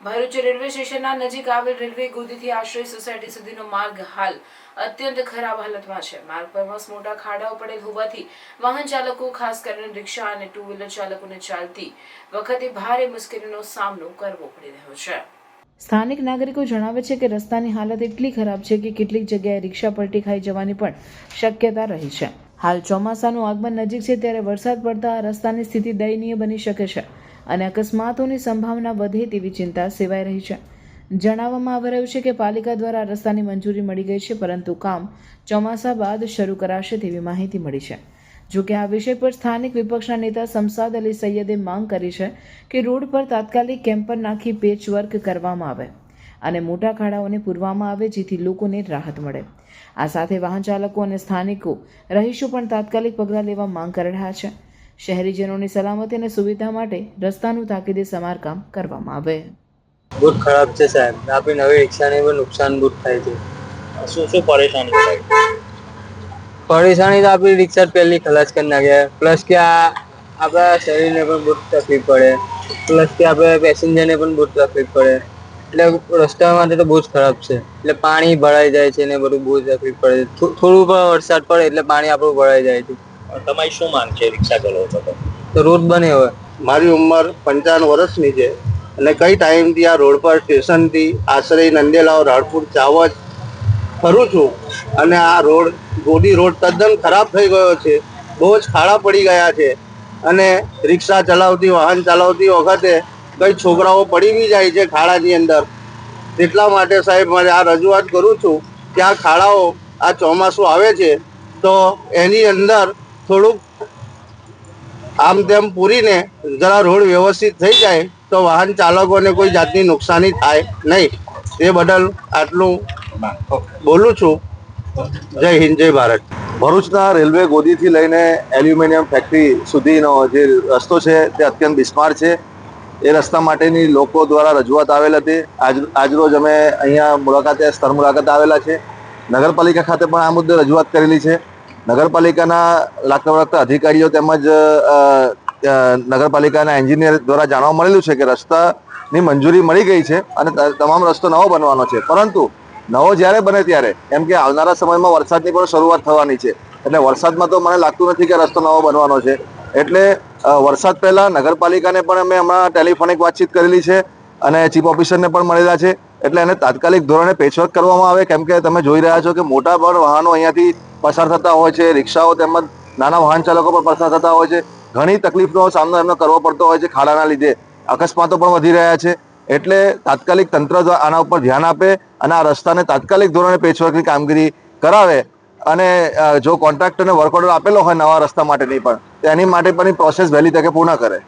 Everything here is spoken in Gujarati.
ભરૂચ રેલવે સ્ટેશનના નજીક આવેલ રેલવે ગોદીથી આશ્રય સોસાયટી સુધીનો માર્ગ હાલ અત્યંત ખરાબ હાલતમાં છે। માર્ગ પર મસ્ત મોટા ખાડાઓ પડેલ હોવાથી વાહન ચાલકો, ખાસ કરીને રિક્ષા અને ટુ વ્હીલર ચાલકોને ચાલતી વખતે ભારે મુશ્કેલીનો સામનો કરવો પડી રહ્યો છે। સ્થાનિક નાગરિકો જણાવે છે કે રસ્તાની હાલત એટલી ખરાબ છે કે કેટલીક જગ્યાએ રિક્ષા પલટી ખાઈ જવાની પણ શક્યતા રહી છે। હાલ ચોમાસાનું આગમન નજીક છે ત્યારે વરસાદ પડતા આ રસ્તાની સ્થિતિ દયનીય બની શકે છે અને અકસ્માતોની સંભાવના વધે તેવી ચિંતા સેવાઈ રહી છે। જણાવવામાં આવી રહ્યું છે કે પાલિકા દ્વારા આ રસ્તાની મંજૂરી મળી ગઈ છે, પરંતુ કામ ચોમાસા બાદ શરૂ કરાશે તેવી માહિતી મળી છે। જોકે આ વિષય પર સ્થાનિક વિપક્ષના નેતા શમસાદ અલી સૈયદે માંગ કરી છે કે રોડ પર તાત્કાલિક કેમ્પર નાખી પેચવર્ક કરવામાં આવે અને મોટા ખાડાઓને પૂરવામાં આવે, જેથી લોકોને રાહત મળે। આ સાથે વાહન ચાલકો અને સ્થાનિકો રહીશો પણ તાત્કાલિક પગલાં લેવા માંગ કરી રહ્યા છે। શહેરીજનોની સલામતી અને સુવિધા માટે રસ્તાનું તાકીદે સમારકામ કરવામાં આવે। બહુ ખરાબ છે સાહેબ, આપણી નવી રિક્ષાને પણ નુકસાન બહુ થાય છે। શું પરેશાની થાય? પરેશાની તો આપણી રિક્ષા પહેલી ખલાસ કરી નાખ્યા, પ્લસ કે આપણા શરીરને પણ બહુ તકલીફ પડે, પ્લસ કે આપણે પેસેન્જરને પણ બહુ તકલીફ પડે। એટલે રસ્તા માટે તો બહુ જ ખરાબ છે। એટલે પાણી ભરાઈ જાય છે ને બધું બહુ તકલીફ પડે છે। થોડું પણ વરસાદ પડે એટલે પાણી આપણું ભરાઈ જાય છે। તમારી શું માંગ છે રિક્ષા ચલાવો છો તો રોડ બને હવે। મારી ઉંમર 55 વર્ષની છે અને કઈ ટાઈમથી આ રોડ પર સ્ટેશનથી આશ્રય નંદેલાવ રાણપુર ચાવજ ફરું છું અને આ રોડ ગોદી રોડ તદ્દન ખરાબ થઈ ગયો છે। બહુ જ ખાડા પડી ગયા છે અને રિક્ષા ચલાવતી, વાહન ચલાવતી વખતે કઈ છોકરાઓ પડી બી જાય છે ખાડાની અંદર। એટલા માટે સાહેબ મારે આ રજૂઆત કરું છું કે આ ખાડાઓ આ ચોમાસું આવે છે તો એની અંદર થોડુંક આમ તેમ પૂરીને જરા રોડ વ્યવસ્થિત થઈ જાય તો વાહન ચાલકોને કોઈ જાતની નુકસાની થાય નહીં। એ બદલ આટલું બોલું છું। જય હિન્દ, જય ભારત। ભરૂચના રેલવે ગોદીથી લઈને એલ્યુમિનિયમ ફેક્ટરી સુધીનો જે રસ્તો છે તે અત્યંત બિસ્માર છે। એ રસ્તા માટેની લોકો દ્વારા રજૂઆત આવેલ હતી। આજરોજ અમે અહીંયા સ્થળ મુલાકાતે આવેલા છે। નગરપાલિકા ખાતે પણ આ મુદ્દે રજૂઆત કરેલી છે। નગરપાલિકાના લાગતા વળગતા અધિકારીઓ તેમજ નગરપાલિકાના એન્જિનિયર દ્વારા જાણવા મળેલું છે કે રસ્તાની મંજૂરી મળી ગઈ છે અને તમામ રસ્તો નવો બનવાનો છે, પરંતુ નવો જ્યારે બને ત્યારે, એમ કે આવનારા સમયમાં વરસાદની પણ શરૂઆત થવાની છે, એટલે વરસાદમાં તો મને લાગતું નથી કે રસ્તો નવો બનવાનો છે। એટલે વરસાદ પહેલા નગરપાલિકાને પણ અમે હમણાં ટેલિફોનિક વાતચીત કરેલી છે અને ચીફ ઓફિસરને પણ મળેલા છે। એટલે એને તાત્કાલિક ધોરણે પેચવર્ક કરવામાં આવે, કેમ કે તમે જોઈ રહ્યા છો કે મોટા પણ વાહનો અહીંયાથી પસાર થતા હોય છે, રિક્ષાઓ તેમજ નાના વાહન ચાલકો પણ પસાર થતા હોય છે। ઘણી તકલીફનો સામનો એમને કરવો પડતો હોય છે ખાડાના લીધે। અકસ્માતો પણ વધી રહ્યા છે। એટલે તાત્કાલિક તંત્ર આના ઉપર ધ્યાન આપે અને આ રસ્તાને તાત્કાલિક ધોરણે પેચવર્કની કામગીરી કરાવે અને જો કોન્ટ્રાક્ટરને વર્ક ઓર્ડર આપેલો હોય નવા રસ્તા માટેની પણ, તો એની માટે પણ પ્રોસેસ વહેલી તકે પૂર્ણ કરે।